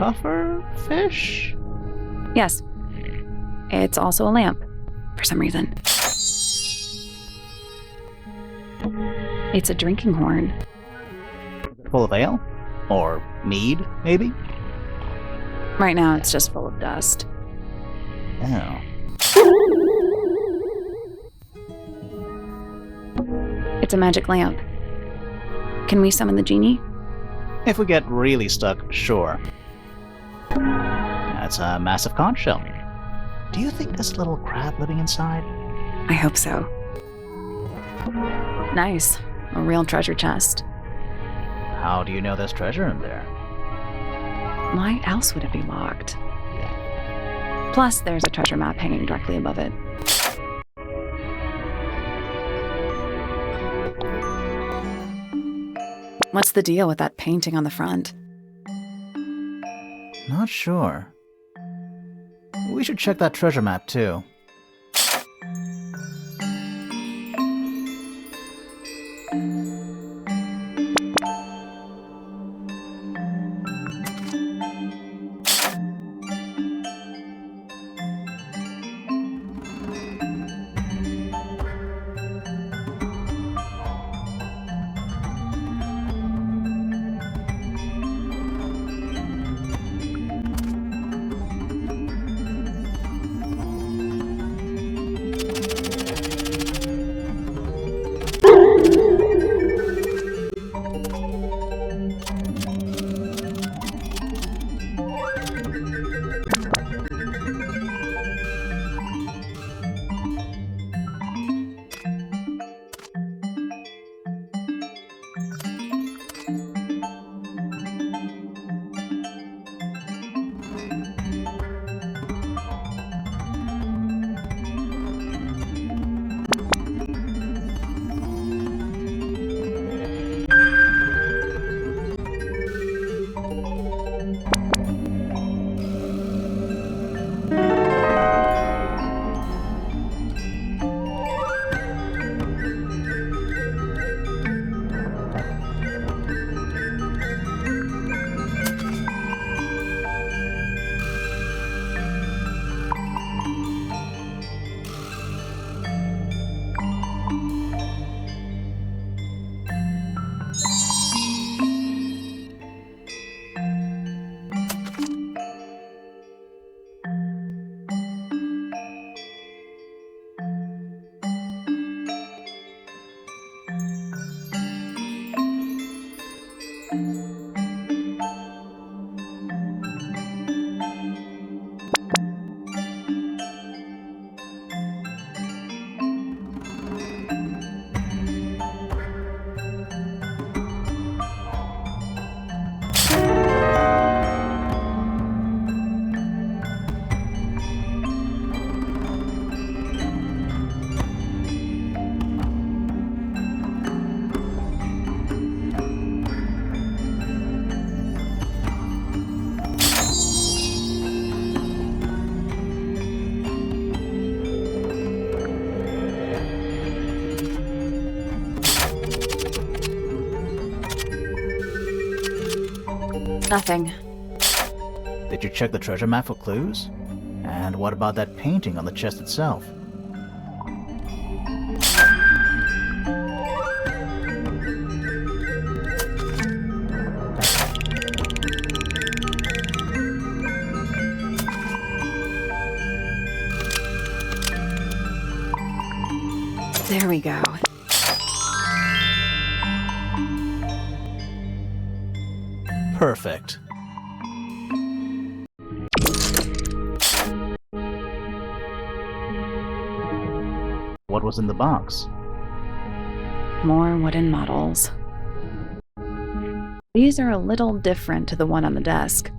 puffer fish? Yes. It's also a lamp, for some reason. It's a drinking horn. Full of ale? Or mead, maybe? Right now, it's just full of dust. Oh. It's a magic lamp. Can we summon the genie? If we get really stuck, sure. That's a massive conch shell. Do you think there's a little crab living inside? I hope so. Nice. A real treasure chest. How do you know there's treasure in there? Why else would it be locked? Plus, there's a treasure map hanging directly above it. What's the deal with that painting on the front? Not sure. We should check that treasure map too. Nothing. Did you check the treasure map for clues? And what about that painting on the chest itself? There we go. Perfect. What was in the box? More wooden models. These are a little different to the one on the desk.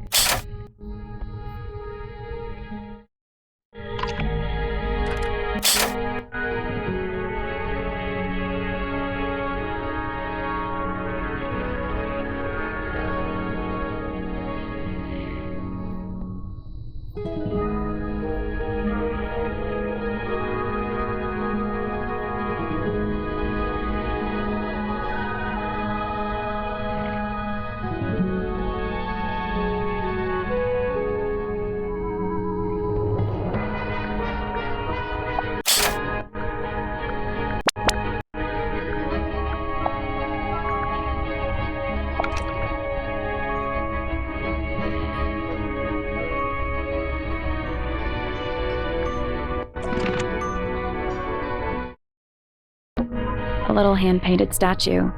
A little hand-painted statue.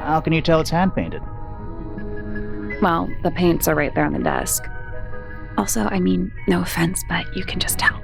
How can you tell it's hand-painted? Well, the paints are right there on the desk. Also, I mean, no offense, but you can just tell.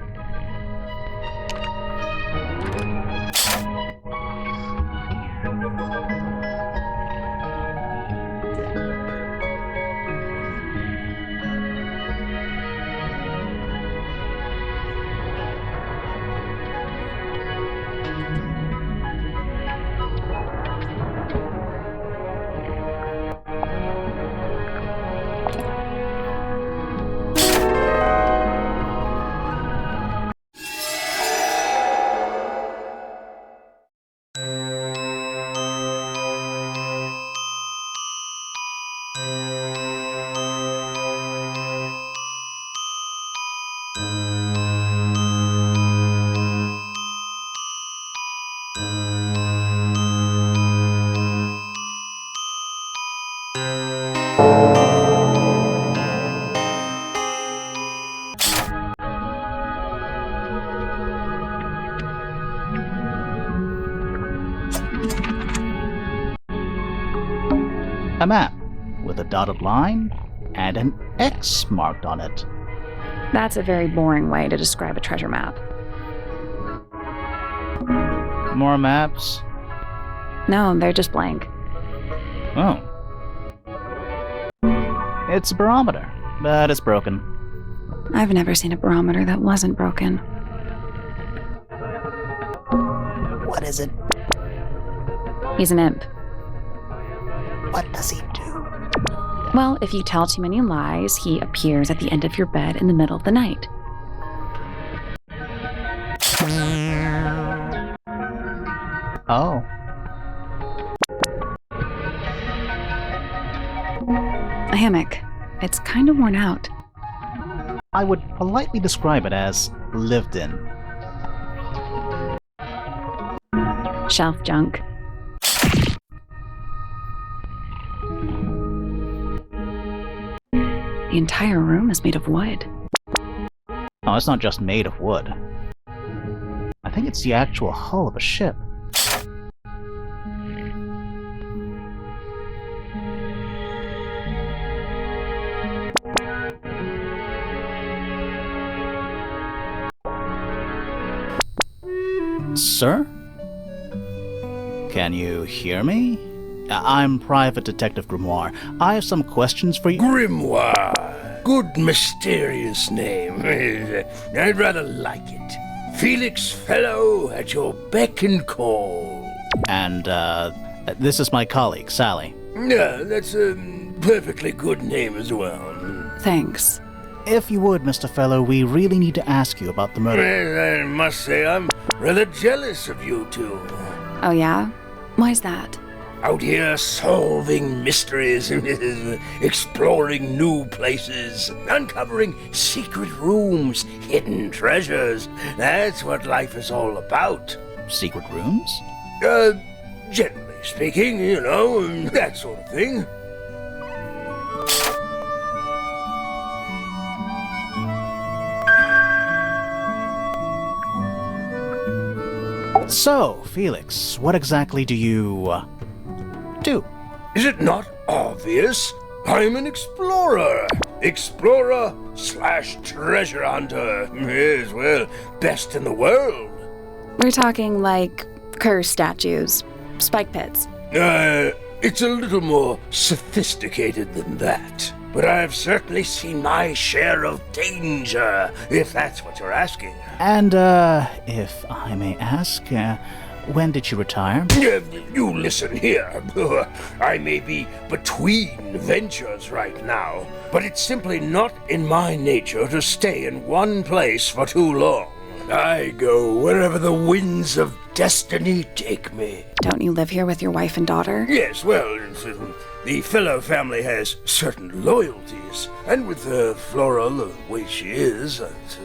A map with a dotted line and an X marked on it. That's a very boring way to describe a treasure map. More maps? No, they're just blank. Oh. It's a barometer, but it's broken. I've never seen a barometer that wasn't broken. What is it? He's an imp. What does he do? Well, if you tell too many lies, he appears at the end of your bed in the middle of the night. Oh. A hammock. It's kind of worn out. I would politely describe it as lived in. Shelf junk. The entire room is made of wood. Oh, it's not just made of wood. I think it's the actual hull of a ship. Sir? Can you hear me? I'm Private Detective Grimoire. I have some questions for you. Grimoire. Good mysterious name. I'd rather like it. Felix Fellow at your beck and call. And, this is my colleague, Sally. Yeah, that's a perfectly good name as well. Thanks. If you would, Mr. Fellow, we really need to ask you about the murder. I must say I'm rather jealous of you two. Oh yeah? Why's that? Out here solving mysteries, exploring new places, uncovering secret rooms, hidden treasures. That's what life is all about. Secret rooms? Generally speaking, you know, that sort of thing. So, Felix, what exactly do you, do? Is it not obvious? I'm an explorer. Explorer / treasure hunter. Yes, well, best in the world. We're talking like curse statues, spike pits. It's a little more sophisticated than that. But I've certainly seen my share of danger, if that's what you're asking. And, if I may ask, when did you retire? You listen here. I may be between ventures right now, but it's simply not in my nature to stay in one place for too long. I go wherever the winds of destiny take me. Don't you live here with your wife and daughter? Yes, well, the Fellow family has certain loyalties, and with Flora the way she is...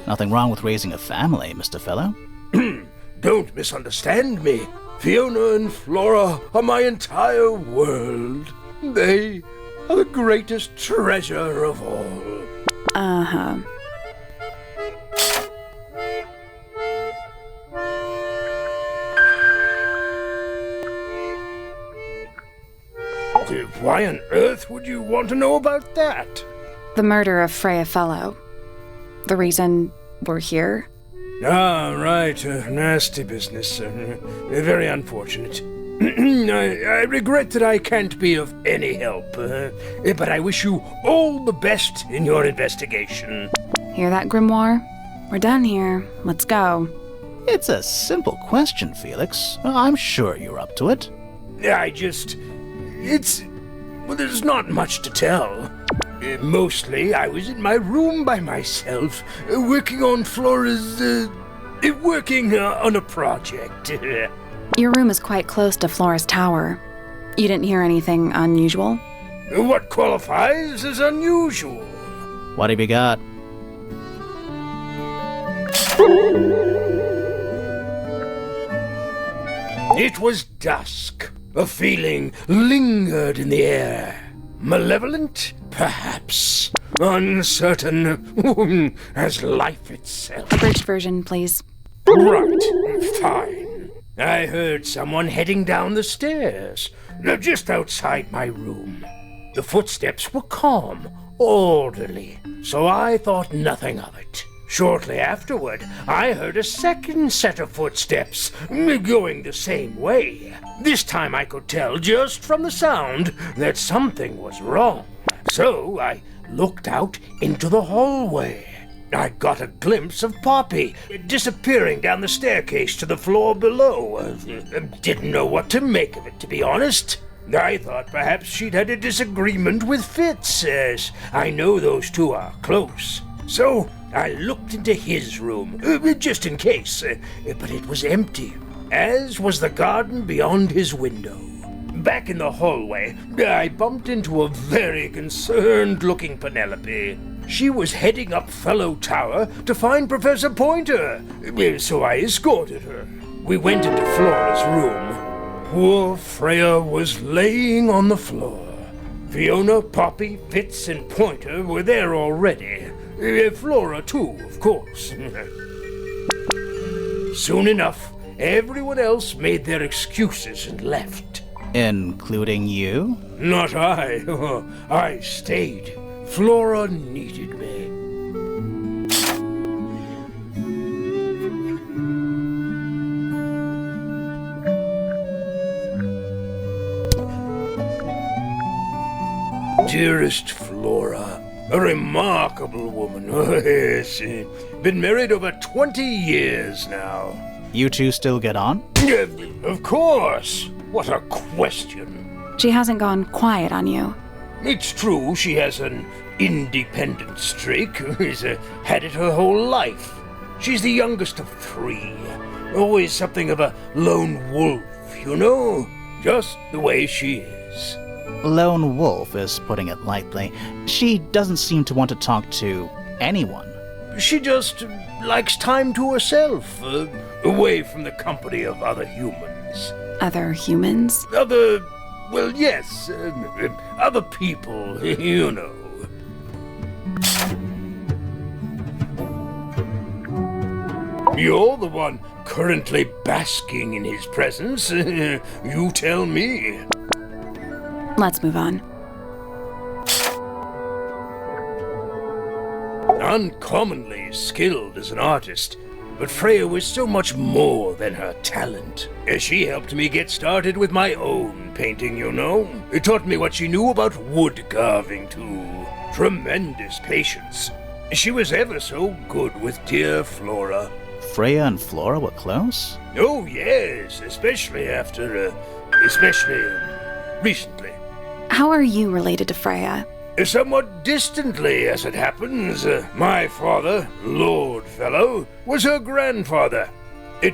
Nothing wrong with raising a family, Mr. Fellow. Don't misunderstand me. Fiona and Flora are my entire world. They are the greatest treasure of all. Uh-huh. Why on earth would you want to know about that? The murder of Freya Fellow. The reason we're here? Ah, right. Nasty business. Very unfortunate. I regret that I can't be of any help, but I wish you all the best in your investigation. Hear that, Grimoire? We're done here. Let's go. It's a simple question, Felix. I'm sure you're up to it. Well, there's not much to tell. Mostly, I was in my room by myself, working on Flora's, working on a project. Your room is quite close to Flora's tower. You didn't hear anything unusual? What qualifies as unusual? What have you got? It was dusk. A feeling lingered in the air. Malevolent, perhaps. Uncertain as life itself. Abridged version, please. Right, fine. I heard someone heading down the stairs, just outside my room. The footsteps were calm, orderly, so I thought nothing of it. Shortly afterward, I heard a second set of footsteps, going the same way. This time I could tell just from the sound that something was wrong. So I looked out into the hallway. I got a glimpse of Poppy disappearing down the staircase to the floor below. Didn't know what to make of it, to be honest. I thought perhaps she'd had a disagreement with Fitz, as I know those two are close. So I looked into his room, just in case, but it was empty, as was the garden beyond his window. Back in the hallway, I bumped into a very concerned-looking Penelope. She was heading up Fellow Tower to find Professor Pointer, so I escorted her. We went into Flora's room. Poor Freya was laying on the floor. Fiona, Poppy, Fitz, and Pointer were there already. Flora, too, of course. Soon enough, everyone else made their excuses and left. Including you? Not I. I stayed. Flora needed me. Dearest Flora, a remarkable woman. Yes, been married over 20 years now. You two still get on? Of course. What a question. She hasn't gone quiet on you. It's true she has an independent streak. She's had it her whole life. She's the youngest of 3. Always something of a lone wolf, you know? Just the way she is. Lone wolf is putting it lightly. She doesn't seem to want to talk to anyone. She just likes time to herself, away from the company of other humans. Other humans? Well, yes, other people, you know. You're the one currently basking in his presence. You tell me. Let's move on. Uncommonly skilled as an artist, but Freya was so much more than her talent. She helped me get started with my own painting, you know. It taught me what she knew about wood carving, too. Tremendous patience. She was ever so good with dear Flora. Freya and Flora were close? Oh, yes, especially recently. How are you related to Freya? Somewhat distantly, as it happens. My father, Lord Fellow, was her grandfather.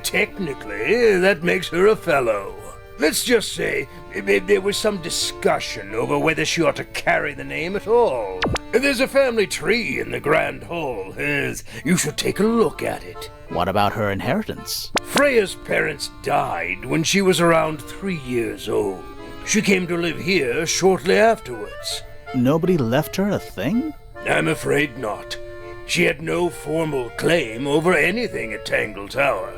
Technically, that makes her a fellow. Let's just say there was some discussion over whether she ought to carry the name at all. There's a family tree in the Grand Hall. You should take a look at it. What about her inheritance? Freya's parents died when she was around 3 years old. She came to live here shortly afterwards. Nobody left her a thing? I'm afraid not. She had no formal claim over anything at Tangle Tower.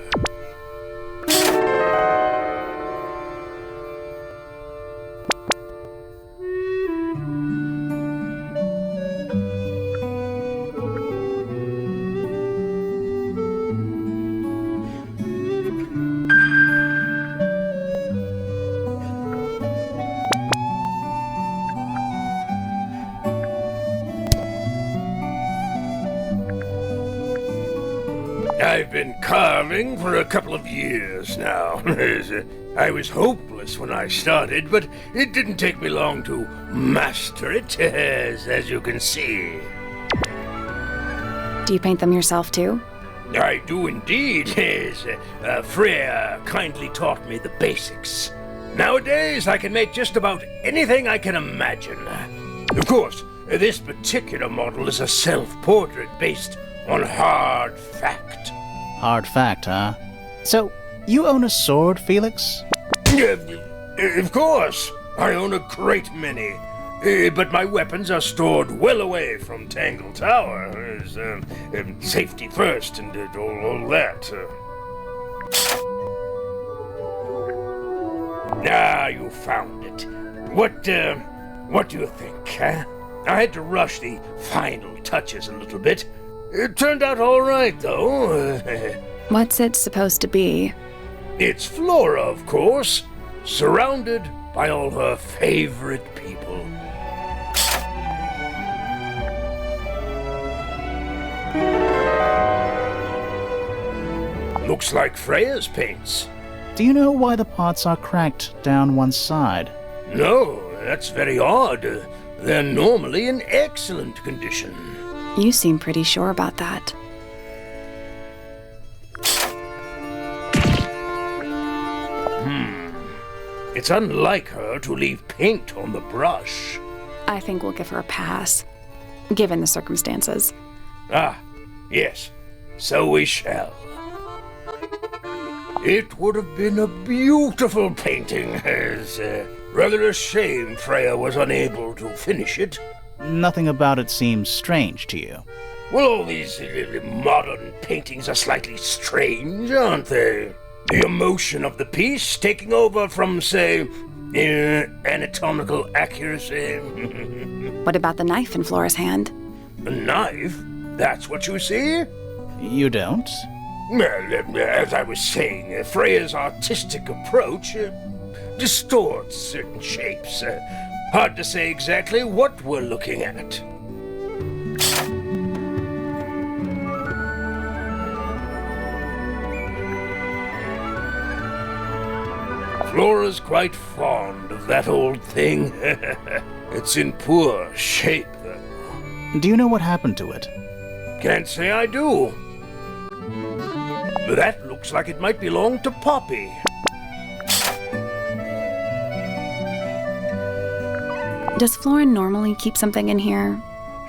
I've been carving for a couple of years now. I was hopeless when I started, but it didn't take me long to master it, as you can see. Do you paint them yourself too? I do indeed. Freya kindly taught me the basics. Nowadays, I can make just about anything I can imagine. Of course, this particular model is a self-portrait based on hard fact. Hard fact, huh? So, you own a sword, Felix? Of course. I own a great many. But my weapons are stored well away from Tangle Tower. Safety first and all that. Ah, you found it. What do you think, huh? I had to rush the final touches a little bit. It turned out all right, though. What's it supposed to be? It's Flora, of course, surrounded by all her favorite people. Looks like Freya's paints. Do you know why the pots are cracked down one side? No, that's very odd. They're normally in excellent condition. You seem pretty sure about that. It's unlike her to leave paint on the brush. I think we'll give her a pass, given the circumstances. Ah, yes, so we shall. It would have been a beautiful painting. It's rather a shame Freya was unable to finish it. Nothing about it seems strange to you. Well, all these modern paintings are slightly strange, aren't they? The emotion of the piece taking over from, say, anatomical accuracy. What about the knife in Flora's hand? A knife? That's what you see? You don't? Well, as I was saying, Freya's artistic approach distorts certain shapes. Hard to say exactly what we're looking at. Flora's quite fond of that old thing. It's in poor shape, though. Do you know what happened to it? Can't say I do. That looks like it might belong to Poppy. Does Flora normally keep something in here?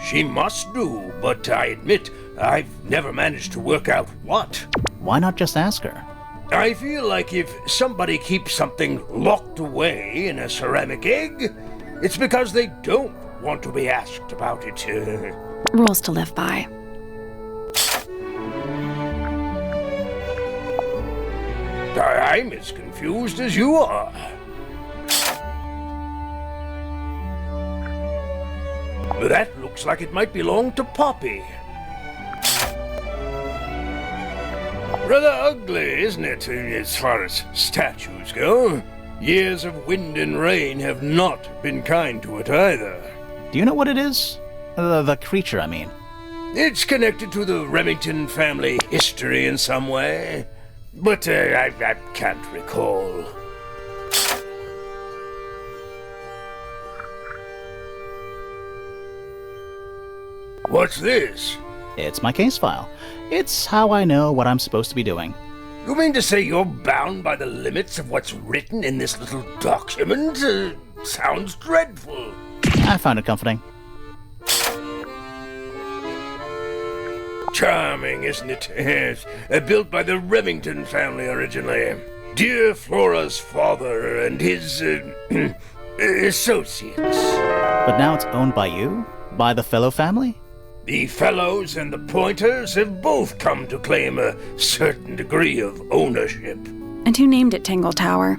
She must do, but I admit I've never managed to work out what. Why not just ask her? I feel like if somebody keeps something locked away in a ceramic egg, it's because they don't want to be asked about it. Rules to live by. I'm as confused as you are. That looks like it might belong to Poppy. Rather ugly, isn't it, as far as statues go? Years of wind and rain have not been kind to it either. Do you know what it is? The creature, I mean. It's connected to the Remington family history in some way, but I can't recall. What's this? It's my case file. It's how I know what I'm supposed to be doing. You mean to say you're bound by the limits of what's written in this little document? Sounds dreadful. I found it comforting. Charming, isn't it? Yes. Built by the Remington family originally. Dear Flora's father and his associates. But now it's owned by you? By the fellow family? The Fellows and the Pointers have both come to claim a certain degree of ownership. And who named it Tangle Tower?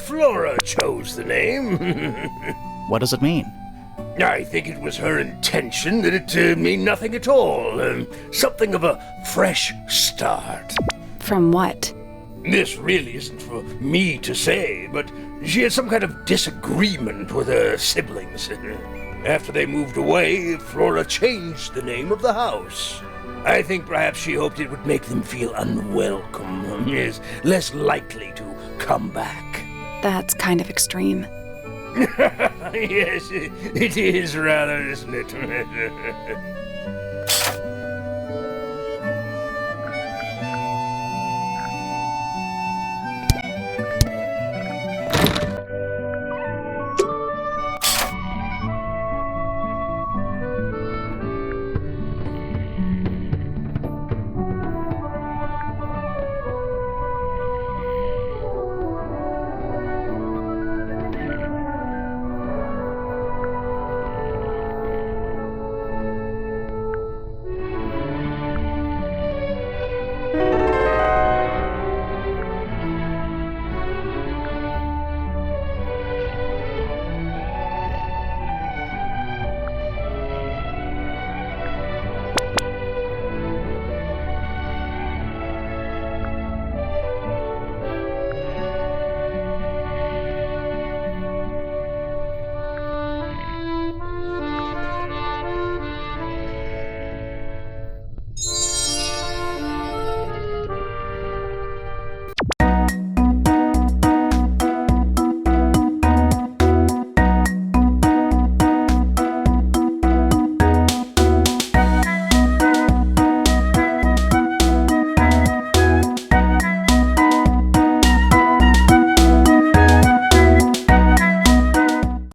Flora chose the name. What does it mean? I think it was her intention that it mean nothing at all. Something of a fresh start. From what? This really isn't for me to say, but she had some kind of disagreement with her siblings. After they moved away, Flora changed the name of the house. I think perhaps she hoped it would make them feel unwelcome, yes, less likely to come back. That's kind of extreme. Yes, it is rather, isn't it?